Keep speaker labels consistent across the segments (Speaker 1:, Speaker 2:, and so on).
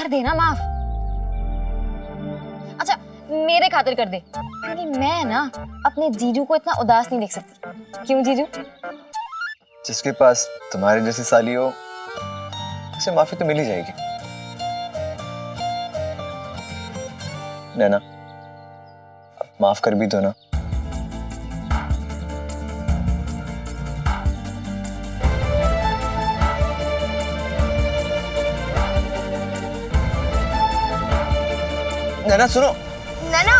Speaker 1: कर देना माफ। अच्छा मेरे खातिर कर दे, क्योंकि मैं ना अपने जीजू को इतना उदास नहीं देख सकती। क्यों जीजू?
Speaker 2: जिसके पास तुम्हारे जैसी साली हो उसे माफी तो मिल ही जाएगी। नैना अब माफ कर भी दो ना। नैना सुनो।
Speaker 1: नैना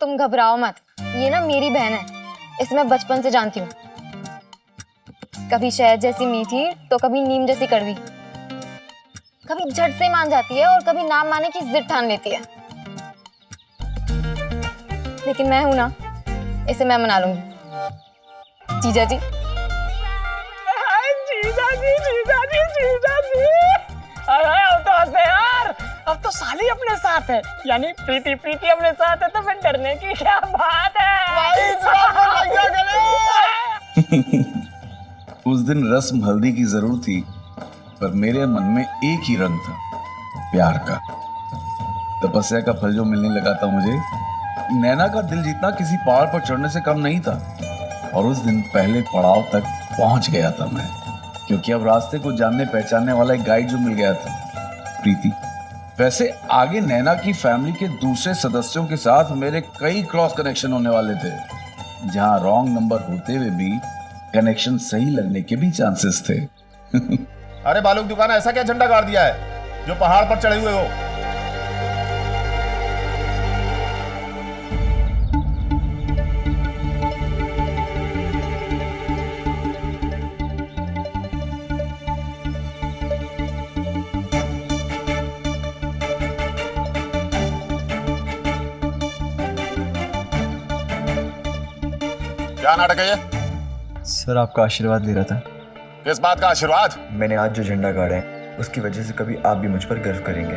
Speaker 1: तुम घबराओ मत, ये ना मेरी बहन है, इसे मैं बचपन से जानती हूँ। कभी शहद जैसी मीठी तो कभी नीम जैसी कड़वी, कभी झट से मान जाती है और कभी नाम माने की जिद ठान लेती है। लेकिन मैं हूं ना, इसे मैं मना लूंगी। जीजा जी
Speaker 3: अब तो हंसे यार, अब तो साली अपने साथ है, यानी प्रीति प्रीति अपने साथ है, तो फिर डरने की क्या बात है।
Speaker 4: उस दिन रस्म हल्दी की जरूर थी, पर मेरे मन में एक ही रंग था, प्यार का। तपस्या का फल जो मिलने लगा था मुझे, नैना का दिल जीतना किसी पहाड़ पर चढ़ने से कम नहीं था। और उस दिन पहले पड़ाव तक पहुंच गया था मैं, क्योंकि अब रास्ते को जानने पहचानने वाला एक गाइड जो मिल गया था, प्रीति। वैसे आगे नैना की फैमिली के दूसरे सदस्यों के साथ मेरे कई क्रॉस कनेक्शन होने वाले थे, जहां रॉन्ग नंबर होते हुए भी कनेक्शन सही लगने के भी चांसेस थे।
Speaker 5: अरे बालू की दुकान, ऐसा क्या झंडा गाड़ दिया है जो पहाड़ पर चढ़े हुए हो? क्या नाटक है ये?
Speaker 2: सर आपका आशीर्वाद ले रहा था।
Speaker 5: किस बात का आशीर्वाद?
Speaker 2: मैंने आज जो झंडा गाड़ा है उसकी वजह से कभी आप भी मुझ पर गर्व करेंगे।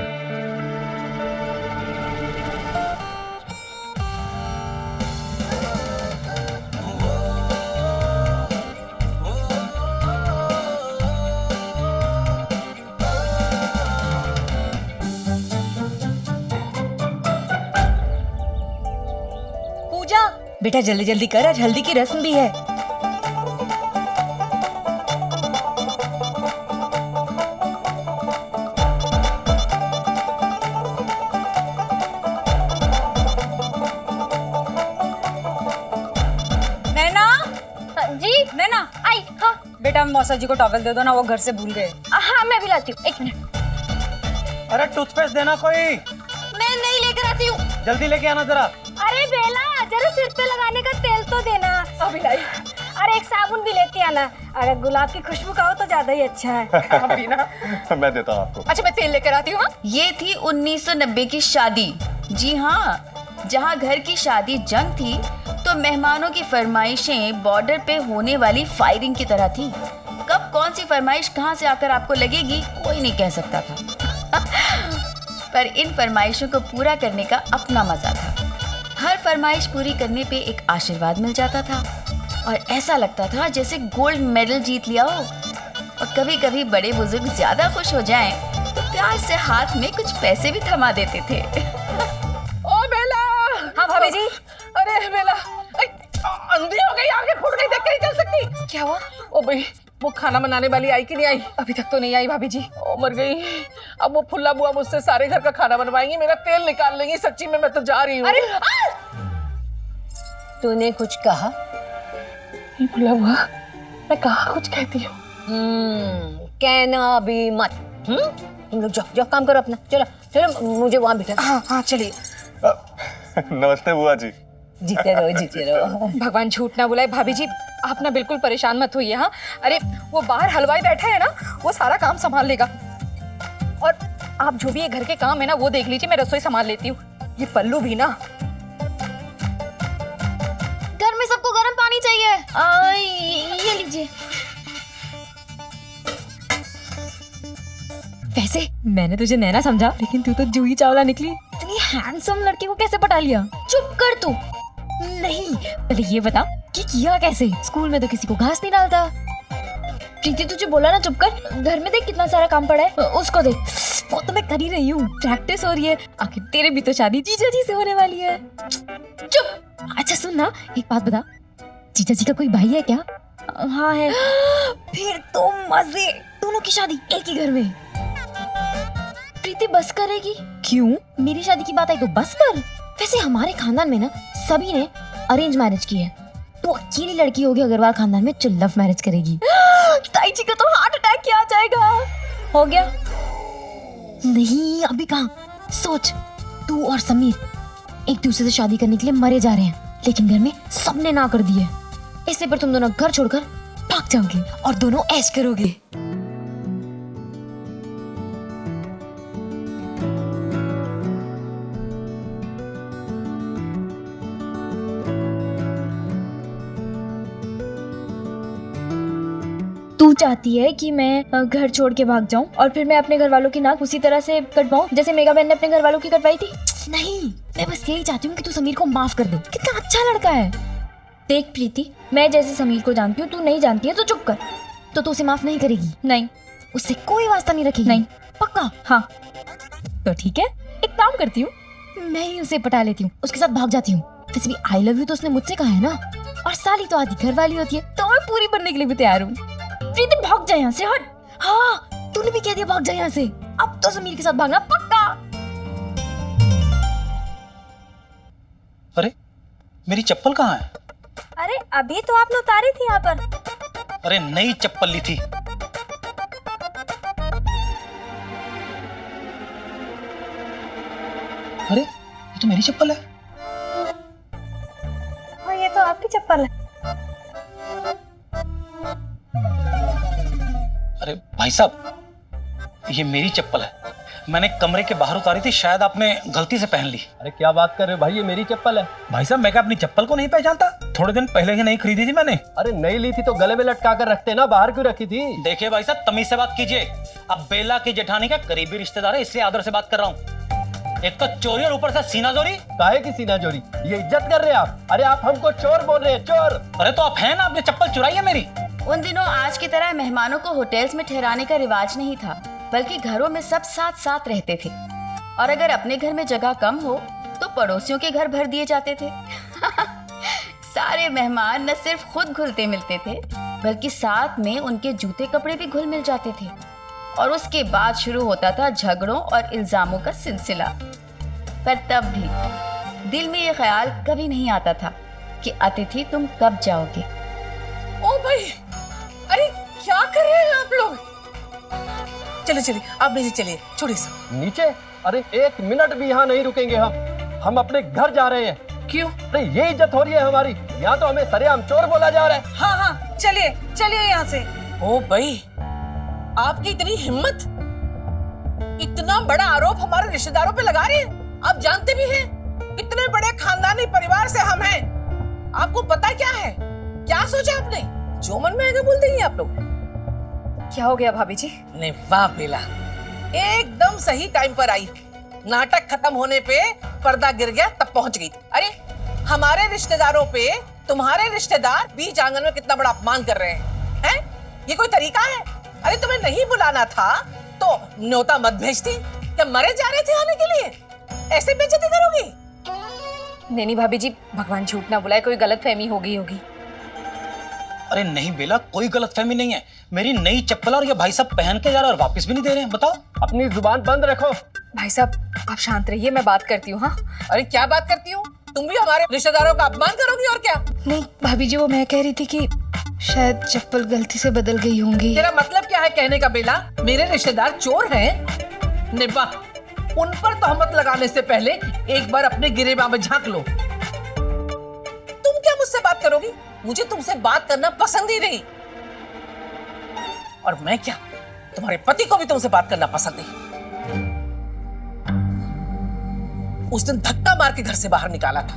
Speaker 6: पूजा बेटा जल्दी जल्दी कर, आज हल्दी की रस्म भी है।
Speaker 1: जी
Speaker 6: नैना
Speaker 1: आई। हाँ
Speaker 6: बेटा मौसा जी को टॉवल दे दो ना, वो घर से भूल गए।
Speaker 1: हाँ मैं भी लाती हूँ, एक मिनट।
Speaker 3: अरे टूथपेस्ट देना कोई,
Speaker 1: मैं नहीं लेकर आती हूँ।
Speaker 3: जल्दी लेके आना जरा।
Speaker 1: अरे बेला जरा सिर पे लगाने का तेल तो देना।
Speaker 6: अभी लाई।
Speaker 1: अरे एक साबुन भी लेती आना, अगर गुलाब की खुशबू का हो तो ज्यादा ही अच्छा है।
Speaker 6: अभी ना।
Speaker 5: मैं देता हूँ आपको।
Speaker 6: अच्छा मैं तेल लेकर आती हूँ।
Speaker 7: ये थी 1990 की शादी। जी हाँ, जहाँ घर की शादी जंग थी तो मेहमानों की फरमाइशें बॉर्डर पे होने वाली फायरिंग की तरह थी। कब कौन सी फरमाइश कहाँ से आकर आपको लगेगी कोई नहीं कह सकता था। पर इन फरमाइशों को पूरा करने का अपना मजा था। हर फरमाइश पूरी करने पे एक आशीर्वाद मिल जाता था और ऐसा लगता था जैसे गोल्ड मेडल जीत लिया हो। और कभी कभी बड़े बुजुर्ग ज्यादा खुश हो जाएं तो प्यार से हाथ में कुछ पैसे भी थमा देते थे।
Speaker 3: ओ बेला।
Speaker 6: हाँ भाभी जी।
Speaker 3: अरे बेला, अंधी हो गई, आंखें फूट गई, देख कर नहीं चल सकती।
Speaker 6: क्या हुआ?
Speaker 3: ओ भाई, वो खाना बनाने वाली आई कि नहीं आई?
Speaker 6: अभी तक तो नहीं आई भाभी जी।
Speaker 3: ओ मर गई। अब वो फुल्ला बुआ मुझसे सारे घर का खाना बनवाएंगी, मेरा तेल निकाल लेंगी। सच्ची में मैं तो जा रही हूँ।
Speaker 6: अरे
Speaker 8: तूने कुछ कहा?
Speaker 3: नहीं फुल्ला बुआ, मैं कहाँ कुछ कहती हूँ।
Speaker 8: कहना भी मत। तुम लोग जाओ जाओ, काम करो अपना। चलो चलो, मुझे वहां बिठा।
Speaker 6: हाँ हाँ चलिए।
Speaker 5: नमस्ते बुआ जी।
Speaker 8: जीते रहो जीते रहो।
Speaker 6: भगवान झूठ ना बुलाए भाभी जी, आप ना बिल्कुल परेशान मत होइए। हाँ अरे वो बाहर हलवाई बैठा है ना, वो सारा काम संभाल लेगा। और आप जो भी ये घर के काम है ना वो देख लीजिए, मैं रसोई संभाल लेती हूँ। ये पल्लू भी ना।
Speaker 1: घर में सबको गर्म पानी चाहिए। ये लीजिए।
Speaker 6: वैसे मैंने तुझे नैना समझा, लेकिन तू तो जूही चावला निकली। इतनी हैंडसम लड़की को कैसे पटा लिया?
Speaker 1: चुप कर तू।
Speaker 6: नहीं पहले ये बता कि किया कैसे? स्कूल में तो किसी को घास नहीं डालता।
Speaker 1: प्रीति तुझे बोला ना चुप कर। घर में देख कितना सारा काम पड़ा है, उसको देख। वो तो मैं कर ही रही हूँ, प्रैक्टिस हो रही है। आखिर तेरे भी तो शादी जीजा जी से होने वाली है। चुप। अच्छा सुन ना, एक बात बता, जीजा जी का कोई भाई है क्या? हाँ है। फिर तो मजे, दोनों की शादी एक ही घर में। प्रीति बस करेगी? क्यों? मेरी शादी की बात आई तो बस कर। वैसे हमारे खानदान में ना सभी ने अरेंज मैरिज की है, तो अकेली लड़की होगी अग्रवाल खानदान में जो लव मैरिज करेगी। ताई जी का तो हार्ट अटैक किया जाएगा। हो गया? नहीं अभी कहाँ। सोच, तू और समीर एक दूसरे से शादी करने के लिए मरे जा रहे हैं, लेकिन घर में सबने ना कर दी है। इसलिए पर तुम दोनों घर छोड़कर भाग जाओगे और दोनों ऐश करोगे। तू चाहती है कि मैं घर छोड़ के भाग जाऊं और फिर मैं अपने घर वालों की नाक उसी तरह से कटवाऊं जैसे मेगा बहन ने अपने घर वालों की कटवाई थी? नहीं, मैं बस यही चाहती हूँ कि तू समीर को माफ कर दे। कितना अच्छा लड़का है। देख प्रीति, मैं जैसे समीर को जानती हूँ तू नहीं जानती है, तो चुप कर। तो तू उसे माफ नहीं करेगी? नहीं। उससे कोई वास्ता नहीं रखेगी? नहीं। पक्का? हाँ। तो ठीक है, एक काम करती हूँ, मैं ही उसे पटा लेती हूँ, उसके साथ भाग जाती हूँ। वैसे भी आई लव यू तो उसने मुझसे कहा है ना, और साली तो आधी घर वाली होती है, तो मैं पूरी बनने के लिए भी तैयार हूँ। प्रीति भाग जा यहाँ से, हट। हाँ, तूने भी कह दिया भाग जा यहाँ से। अब तो समीर के साथ भागना पक्का।
Speaker 9: अरे मेरी चप्पल कहाँ है?
Speaker 1: अरे अभी तो आपने उतारी थी यहाँ पर।
Speaker 9: अरे नई चप्पल ली थी। अरे ये तो मेरी चप्पल है।
Speaker 1: और ये तो आपकी चप्पल है।
Speaker 9: अरे भाई साहब, ये मेरी चप्पल है। मैंने कमरे के बाहर उतारी थी, शायद आपने गलती से पहन ली।
Speaker 3: अरे क्या बात कर रहे हो भाई, ये मेरी चप्पल है।
Speaker 9: भाई साहब, मैं क्या अपनी चप्पल को नहीं पहचानता? थोड़े दिन पहले ही नहीं खरीदी थी मैंने।
Speaker 3: अरे नई ली थी तो गले में लटका कर रखते ना, बाहर क्यों रखी थी?
Speaker 9: देखिए भाई साहब, तमीज से बात कीजिए। अब बेला की जेठानी का करीबी रिश्तेदार है, इसलिए आदर से बात कर रहा हूँ। एक तो चोरी और ऊपर से सीना जोरी।
Speaker 3: काहे की सीना जोरी? ये इज्जत कर रहे हैं आप? अरे आप हमको चोर बोल रहे हैं, चोर।
Speaker 9: अरे तो आप हैं ना, आपने चप्पल चुराई है मेरी।
Speaker 7: उन दिनों आज की तरह मेहमानों को होटल्स में ठहराने का रिवाज नहीं था, बल्कि घरों में सब साथ साथ रहते थे। और अगर अपने घर में जगह कम हो तो पड़ोसियों के घर भर दिए जाते थे। सारे मेहमान न सिर्फ खुद घुलते मिलते थे, बल्कि साथ में उनके जूते कपड़े भी घुल मिल जाते थे। और उसके बाद शुरू होता था झगड़ों और इल्जामों का सिलसिला। पर तब भी दिल में ये ख्याल कभी नहीं आता था कि अतिथि तुम कब जाओगे।
Speaker 10: ओ भाई, अरे क्या कर रहे हैं आप लोग? चलिए चलिए, आप नीचे चलिए, छोड़िए सब।
Speaker 3: नीचे? अरे एक मिनट भी यहाँ नहीं रुकेंगे हम अपने घर जा रहे हैं।
Speaker 10: क्यों?
Speaker 3: अरे ये इज्जत हो रही है हमारी, यहाँ तो हमें सरेआम चोर बोला जा रहा है।
Speaker 10: हाँ हाँ, चलिए चलिए यहाँ से। ओ भाई, आपकी इतनी हिम्मत, इतना बड़ा आरोप हमारे रिश्तेदारों पे लगा रहे हैं। आप जानते भी हैं कितने बड़े खानदानी परिवार से हम हैं। आपको पता क्या है? क्या सोचा आपने? जो मन में आएगा बोल देंगे आप लोग।
Speaker 6: क्या हो गया भाभी जी?
Speaker 10: नहीं, वाह बेला, एकदम सही टाइम पर आई। नाटक खत्म होने पे पर्दा गिर गया तब पहुंच गई। अरे हमारे रिश्तेदारों पे तुम्हारे रिश्तेदार बीच आंगन में कितना बड़ा अपमान कर रहे हैं? ये कोई तरीका है? अरे तुम्हें नहीं बुलाना था तो न्योता मत भेजती। क्या मरे जा रहे थे आने के लिए? ऐसे बेइज्जती करोगी?
Speaker 6: नहीं भाभी जी, भगवान झूठ ना बुलाए, कोई गलतफहमी हो गई होगी।
Speaker 9: अरे नहीं बेला, कोई गलतफहमी नहीं है। मेरी नई चप्पल और ये भाई साहब पहन के जा रहे हैं और वापस भी नहीं दे रहे हैं। बताओ।
Speaker 3: अपनी जुबान बंद रखो।
Speaker 6: भाई साहब आप शांत रहिए, मैं बात करती हूँ। हाँ
Speaker 10: अरे क्या बात करती हूँ? तुम भी हमारे रिश्तेदारों का अपमान करोगी और क्या?
Speaker 6: नहीं भाभी जी, वो मैं कह रही थी कि शायद चप्पल गलती से बदल गई होंगी।
Speaker 10: तेरा मतलब क्या है कहने का बेला? मेरे रिश्तेदार चोर हैं? निब्बा, उन पर तहमत लगाने से पहले एक बार अपने गिरेबान में झांक लो। तुम क्या मुझसे बात करोगी? मुझे तुमसे बात करना पसंद ही नहीं। और मैं क्या, तुम्हारे पति को भी तुमसे बात करना पसंद नहीं। उस दिन धक्का मार के घर से बाहर निकाला था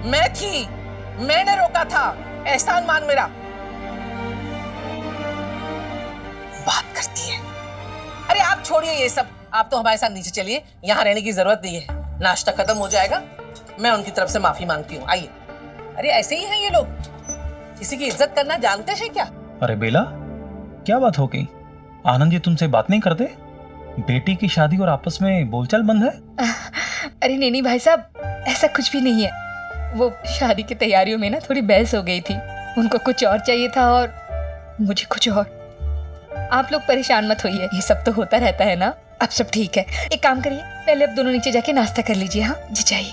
Speaker 10: मैं थी, मैंने रोका था। एहसान मान मेरा। बात करती है। अरे आप छोड़िए ये सब, आप तो हमारे साथ नीचे चलिए, यहाँ रहने की जरूरत नहीं है। नाश्ता खत्म हो जाएगा, मैं उनकी तरफ से माफी मांगती हूँ। आइए। अरे ऐसे ही हैं ये लोग, किसी की इज्जत करना जानते हैं क्या?
Speaker 9: अरे बेला, क्या बात हो गई? आनंद जी तुमसे बात नहीं करते? बेटी की शादी और आपस में बोलचाल बंद है?
Speaker 6: अरे नहीं भाई साहब, ऐसा कुछ भी नहीं है। वो शादी की तैयारियों में ना थोड़ी बहस हो गई थी। उनको कुछ और चाहिए था और मुझे कुछ और। आप लोग परेशान मत होइए, ये सब तो होता रहता है ना। अब सब ठीक है। एक काम करिए, पहले अब दोनों नीचे जाके नाश्ता कर लीजिए। हाँ जी, चाहिए।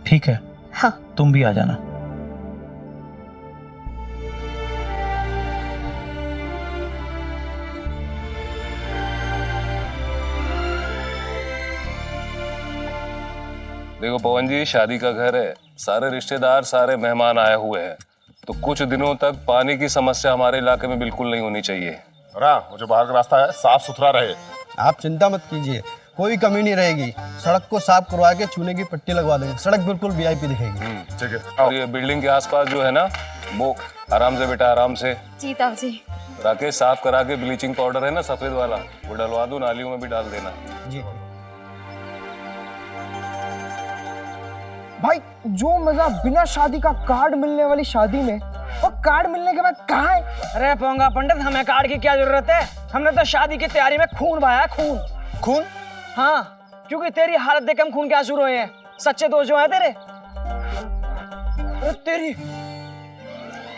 Speaker 9: ठीक है,
Speaker 6: हाँ
Speaker 9: तुम भी आ जाना।
Speaker 11: देखो पवन जी, शादी का घर है, सारे रिश्तेदार सारे मेहमान आए हुए हैं, तो कुछ दिनों तक पानी की समस्या हमारे इलाके में बिल्कुल नहीं होनी चाहिए।
Speaker 5: वो जो बाहर का रास्ता है साफ सुथरा रहे।
Speaker 12: आप चिंता मत कीजिए, कोई कमी नहीं रहेगी। सड़क को साफ करवा के चूने की पट्टी लगवा देंगे, सड़क बिल्कुल वीआईपी दिखेगी।
Speaker 11: ठीक है। और ये बिल्डिंग के आसपास जो है ना, वो आराम से बेटा, आराम से।
Speaker 1: जी ताऊ जी।
Speaker 11: राकेश, साफ करा के ब्लीचिंग पाउडर है ना सफेद वाला, वो डलवा दो, नालियों में भी डाल देना।
Speaker 12: जी
Speaker 3: भाई, जो मजा बिना शादी का कार्ड मिलने वाली शादी में, और कार्ड मिलने के बाद कहाँ है? अरे पोंगा पंडित, हमें कार्ड की क्या जरूरत है? हमने तो शादी की तैयारी में खून बहाया है, खून। खून? हाँ, क्योंकि तेरी हालत देख हम खून के आंसू रोए हैं। सच्चे दोस्त जो हैं तेरे। अरे तेरी।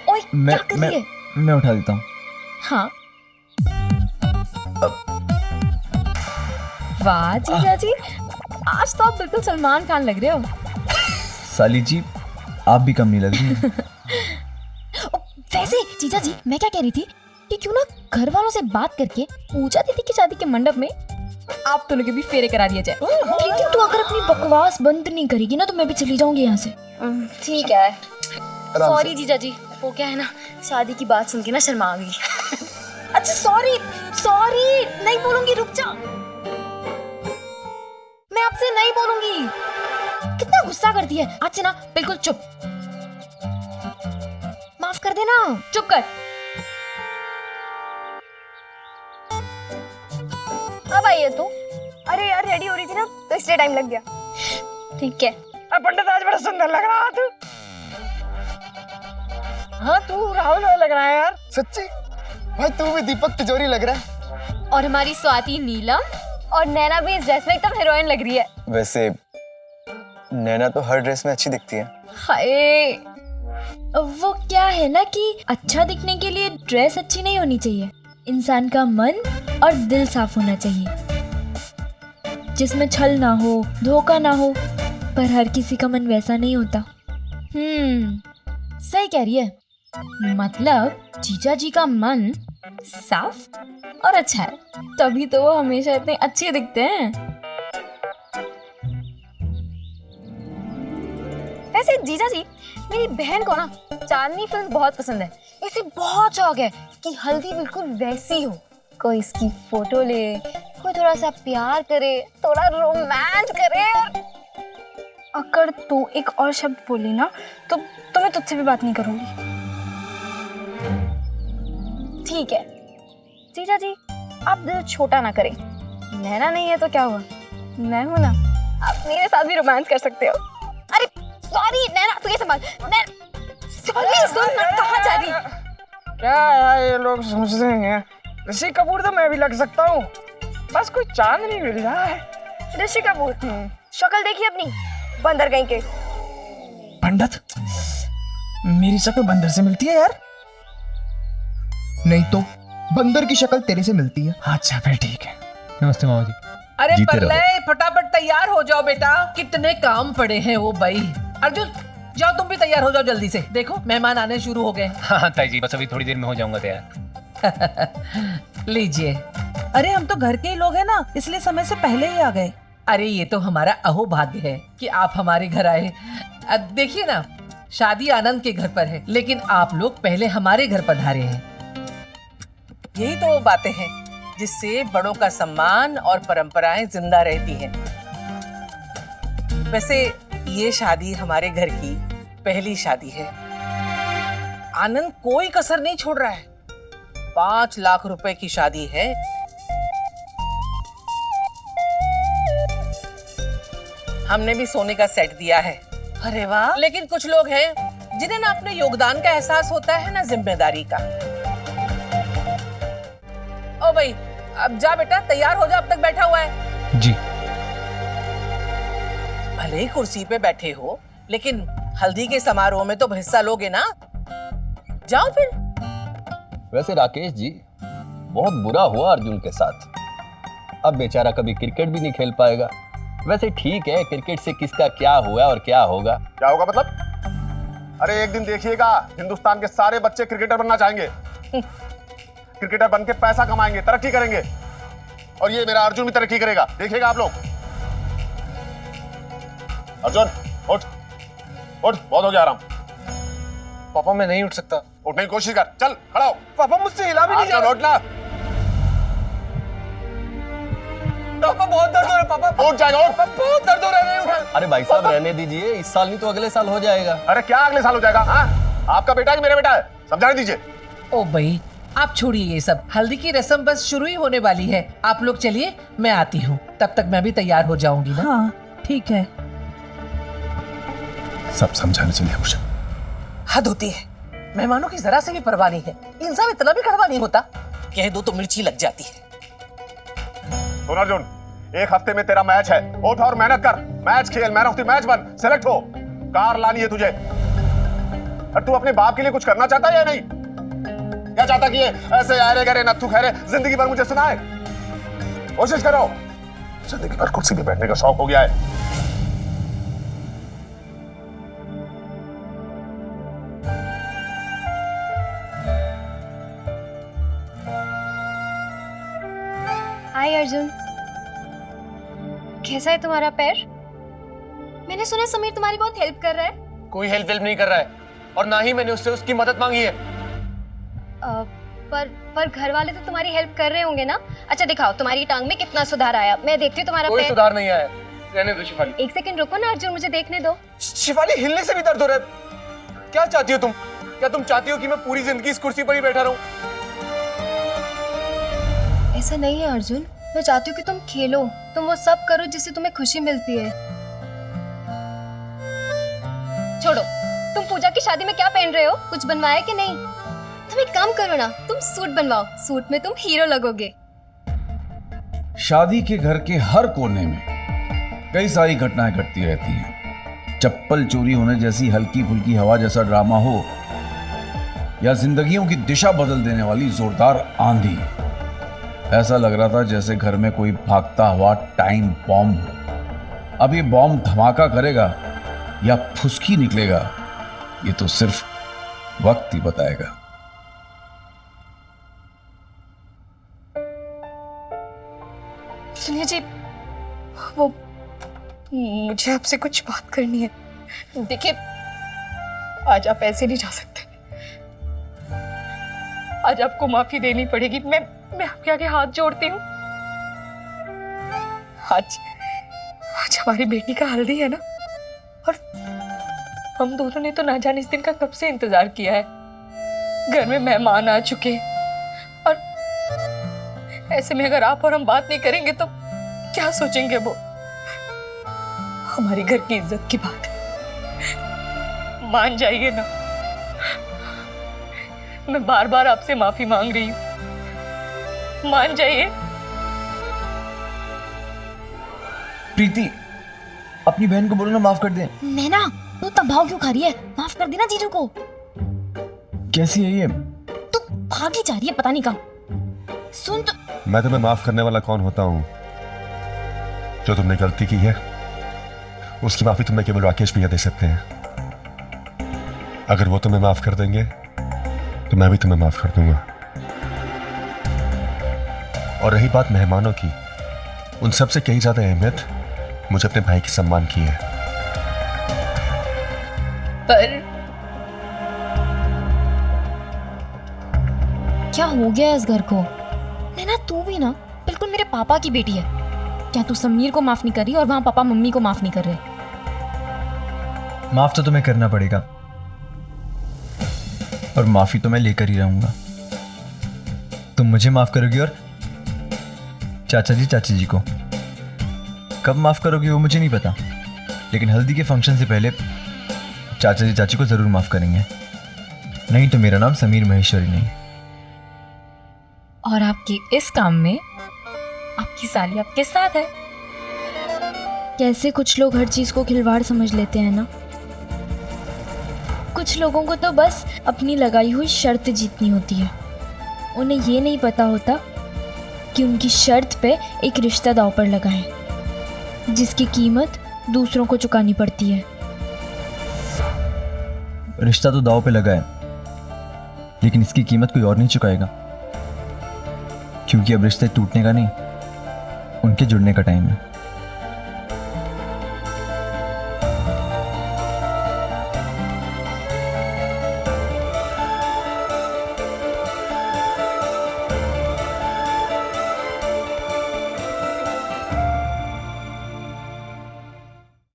Speaker 1: ओए, क्या कर रही है?
Speaker 2: मैं उठा देता हूँ।
Speaker 6: हाँ। वाह जीजा जी, आज तो आप बिल्कुल सलमान खान लग रहे हो।
Speaker 2: साली जी, आप भी कम नहीं लग रही हैं।
Speaker 1: वैसे जीजा जी, मैं क्या कह रही थी कि क्यों ना घर वालों से बात करके पूजा दीदी की शादी के मंडप में आप दोनों के भी फेरे करा दिया जाए। प्रीति, तू अगर अपनी बकवास बंद नहीं करेगी ना तो मैं भी चली जाऊंगी यहाँ से। ठीक है। सॉरी जीजा जी, वो क्या है ना, शादी की बात सुन के ना शर्मा गई। अच्छा सॉरी, नहीं बोलूंगी, रुक जा। मैं आपसे नहीं बोलूंगी। कितना गुस्सा करती है। आज से ना बिल्कुल चुप। माफ कर देना।
Speaker 6: चुप कर।
Speaker 1: अब आई है तू? अरे यार, रेडी हो रही थी ना तो इसलिए टाइम लग गया। ठीक है।
Speaker 3: पंडित, आज बड़ा सुंदर लग रहा है तू। हाँ, तू राहुल लग रहा है यार।
Speaker 12: सच्ची भाई, तू भी दीपक तिजोरी लग रहा है।
Speaker 1: और हमारी स्वाति नीलम और नैना भी इस ड्रेस में एकदम हीरोइन लग रही है।
Speaker 2: वैसे नैना तो हर ड्रेस में अच्छी दिखती है।
Speaker 1: हाय, वो क्या है ना कि अच्छा दिखने के लिए ड्रेस अच्छी नहीं होनी चाहिए, इंसान का मन और दिल साफ होना चाहिए, जिसमें छल ना हो, धोखा ना हो। पर हर किसी का मन वैसा नहीं होता। सही कह रही है। मतलब जीजा जी का मन साफ और अच्छा है, तभी तो वो हमेशा इतने अच्छे दिखते हैं। वैसे जीजा जी, मेरी बहन को ना चांदनी फिल्म बहुत पसंद है। इसे बहुत शौक है कि हल्दी बिल्कुल वैसी हो। कोई इसकी फोटो ले, कोई थोड़ा सा प्यार करे, थोड़ा रोमांस करे। और
Speaker 13: अगर तू एक और शब्द बोली ना तो मैं तुझसे भी बात नहीं करूंगी।
Speaker 1: ठीक है जीजा जी, आप दिल छोटा ना करें। नैना नहीं है तो क्या हुआ, मैं हूं ना, आप मेरे साथ भी रोमांस कर सकते हो। अरे सॉरी नैना, तू ये संभाल। सॉरी, सुन ना, कहाँ जा रही?
Speaker 3: क्या यार, ये लोग समझते हैं ऋषि कपूर तो मैं भी लग सकता हूँ, बस कोई चांद नहीं मिल रहा है।
Speaker 13: ऋषि कपूर, शक्ल देखी अपनी, बंदर कहीं के।
Speaker 3: पंडित, मेरी शक्ल बंदर से मिलती है यार?
Speaker 12: नहीं तो बंदर की शक्ल तेरे से मिलती है।
Speaker 3: अच्छा फिर ठीक है।
Speaker 9: नमस्ते मामा जी।
Speaker 10: अरे
Speaker 4: जीते
Speaker 10: पल्ले, फटाफट तैयार हो जाओ बेटा, कितने काम पड़े हैं वो भाई। अर्जुन, जाओ तुम भी तैयार हो जाओ जल्दी से, देखो मेहमान आने शुरू हो गए।
Speaker 9: हाँ ताई जी, बस अभी थोड़ी देर में हो जाऊंगा तैयार।
Speaker 10: लीजिए।
Speaker 14: अरे हम तो घर के ही लोग हैं ना, इसलिए समय से पहले ही आ गए।
Speaker 10: अरे ये तो हमारा अहोभाग्य है कि आप हमारे घर आए। देखिए ना, शादी आनंद के घर पर है, लेकिन आप लोग पहले हमारे घर पधारे हैं। यही तो वो बातें हैं जिससे बड़ों का सम्मान और परंपराएं जिंदा रहती हैं। वैसे ये शादी हमारे घर की पहली शादी है। आनंद कोई कसर नहीं छोड़ रहा है। 5 लाख रुपए की शादी है। हमने भी सोने का सेट दिया है।
Speaker 14: अरे वाह।
Speaker 10: लेकिन कुछ लोग हैं जिन्हें ना अपने योगदान का एहसास होता है ना जिम्मेदारी का। ओ भाई अब जा बेटा, तैयार हो जा, अब तक बैठा हुआ है।
Speaker 3: जी।
Speaker 10: भले ही कुर्सी पे बैठे हो, लेकिन हल्दी के समारोह में तो हिस्सा लोगे ना, जाओ फिर।
Speaker 12: वैसे राकेश जी, बहुत बुरा हुआ अर्जुन के साथ। अब बेचारा कभी क्रिकेट भी नहीं खेल पाएगा। वैसे ठीक है, क्रिकेट से किसका क्या हुआ और क्या होगा।
Speaker 5: क्या होगा मतलब? अरे एक दिन देखिएगा, हिंदुस्तान के सारे बच्चे क्रिकेटर बनना चाहेंगे। क्रिकेटर बनके पैसा कमाएंगे, तरक्की करेंगे, और ये मेरा अर्जुन भी तरक्की करेगा, देखिएगा आप लोग। अर्जुन उठ उठ, बहुत हो गया आराम।
Speaker 3: पापा मैं नहीं उठ सकता।
Speaker 5: उठने की कोशिश कर, चल खड़ा हो।
Speaker 3: पापा मुझसे हिला भी नहीं जा रहा।
Speaker 5: उठ ना।
Speaker 3: पापा बहुत दर्द हो रहा है। पापा
Speaker 5: उठ जाएगा, उठ।
Speaker 3: पापा बहुत दर्द हो रहा है, नहीं उठा।
Speaker 12: अरे भाई साहब रहने दीजिए, इस साल नहीं तो अगले साल हो जाएगा।
Speaker 5: अरे क्या अगले साल हो जाएगा? हाँ, आपका बेटा है कि मेरा बेटा है, समझाने दीजिए।
Speaker 10: ओ भाई आप छोड़िए ये सब, हल्दी की रस्म बस शुरू ही होने वाली है। आप लोग चलिए, मैं आती हूँ, तब तक मैं भी तैयार हो जाऊंगी ना।
Speaker 14: हाँ ठीक है।
Speaker 5: सब समझाने चलिए मुझे।
Speaker 10: हद होती है, मेहमानों की जरा से भी परवाह नहीं है। इंसान इतना भी कड़वा नहीं होता, कह दो तो मिर्ची लग जाती है।
Speaker 5: सुन अर्जुन, एक हफ्ते में तेरा मैच है, उठ और मेहनत कर, मैच खेल, मैन ऑफ द मैच बन, सेलेक्ट हो। कार लानी है तुझे। और तू अपने बाप के लिए कुछ करना चाहता है या नहीं? क्या चाहता कि ये ऐसे आरे गरे नत्थु खैरे जिंदगी भर मुझे सुनाए? कोशिश करो। जिंदगी भर कुर्सी पे बैठने का शौक हो गया है।
Speaker 1: हाय अर्जुन, कैसा है तुम्हारा पैर? मैंने सुना समीर तुम्हारी बहुत हेल्प कर रहा है।
Speaker 3: कोई हेल्प नहीं कर रहा है, और ना ही मैंने उससे उसकी मदद मांगी है।
Speaker 1: पर घर वाले तो तुम्हारी हेल्प कर रहे होंगे ना? अच्छा दिखाओ तुम्हारी टांग में कितना सुधार आया, मैं देखती हूँ तुम्हारा
Speaker 3: कोई
Speaker 1: पैर।
Speaker 3: सुधार नहीं आया, रहने दो शिफाली।
Speaker 1: एक सेकंड रुको ना अर्जुन, मुझे देखने दो।
Speaker 3: शिफाली हिलने से भी दर्द हो रहा है। क्या चाहती हो तुम? क्या तुम चाहती हो कि मैं पूरी जिंदगी इस कुर्सी पर ही बैठा रहूं?
Speaker 1: ऐसा नहीं है अर्जुन, मैं चाहती हूँ कि तुम खेलो, तुम वो सब करो जिससे तुम्हें खुशी मिलती है। छोड़ो, तुम पूजा की शादी में क्या पहन रहे हो? कुछ बनवाया कि नहीं? तुम एक काम करो ना, तुम सूट बनवाओ, सूट में तुम हीरो लगोगे।
Speaker 4: शादी के घर के हर कोने में कई सारी घटनाएं घटती रहती हैं। चप्पल चोरी होने जैसी हल्की फुल्की हवा जैसा ड्रामा हो, या जिंदगियों की दिशा बदल देने वाली जोरदार आंधी। ऐसा लग रहा था जैसे घर में कोई भागता हुआ टाइम बॉम्ब हो। अब ये बॉम्ब धमाका करेगा या फुसकी निकलेगा, ये तो सिर्फ वक्त ही बताएगा।
Speaker 6: सुनिए जी, वो मुझे आपसे कुछ बात करनी है। देखिए, आज आप ऐसे नहीं जा सकते। आज आपको माफी देनी पड़ेगी। मैं आपके आगे हाथ जोड़ती हूँ। आज हमारी बेटी का हल्दी है ना, और हम दोनों ने तो ना जाने इस दिन का कब से इंतजार किया है। घर में मेहमान आ चुके हैं, और ऐसे में अगर आप और हम बात नहीं करेंगे तो क्या सोचेंगे वो? हमारी घर की इज्जत की बात है, मान जाइए ना। मैं बार बार आपसे माफी मांग रही हूँ, मान जाइए।
Speaker 2: प्रीति, अपनी बहन को बोलो ना माफ कर दे।
Speaker 1: नैना, तू तब भाव क्यों खा रही है? माफ कर देना जीजू को।
Speaker 2: कैसी है ये?
Speaker 1: तू भागी जा रही है पता नहीं कहाँ। सुन तो,
Speaker 5: मैं तुम्हें माफ करने वाला कौन होता हूँ? जो तुमने गलती की है उसकी माफी तुम्हें केवल राकेश भैया दे सकते हैं। अगर वो तुम्हें माफ कर देंगे तो मैं भी तुम्हें माफ कर दूंगा। और रही बात मेहमानों की, उन सब से कहीं ज्यादा अहमियत मुझे अपने भाई के सम्मान की है।
Speaker 6: पर
Speaker 1: क्या हो गया इस घर को? नैना तू भी ना बिल्कुल मेरे पापा की बेटी है। क्या तू समीर को माफ नहीं कर रही और वहां पापा मम्मी को माफ नहीं कर रहे?
Speaker 2: माफ तो तुम्हें करना पड़ेगा, और माफी तो मैं लेकर ही रहूंगा। तुम मुझे माफ करोगी और चाचा जी चाची जी को कब माफ करोगी वो मुझे नहीं पता, लेकिन हल्दी के फंक्शन से पहले चाचा जी चाची को जरूर माफ करेंगे। नहीं तो मेरा नाम समीर महेश्वरी नहीं।
Speaker 6: और आपके इस काम में आपकी साली आपके साथ है।
Speaker 13: कैसे कुछ लोग हर चीज को खिलवाड़ समझ लेते हैं ना। कुछ लोगों को तो बस अपनी लगाई हुई शर्त जीतनी होती है। उन्हें ये नहीं पता होता कि उनकी शर्त पे एक रिश्ता दांव पर लगा है, जिसकी कीमत दूसरों को चुकानी पड़ती है।
Speaker 2: रिश्ता तो दांव पे लगा है, लेकिन इसकी कीमत कोई और नहीं चुकाएगा, क्योंकि अब रिश्ते टूटने का नहीं, उनके जुड़ने का टाइम है।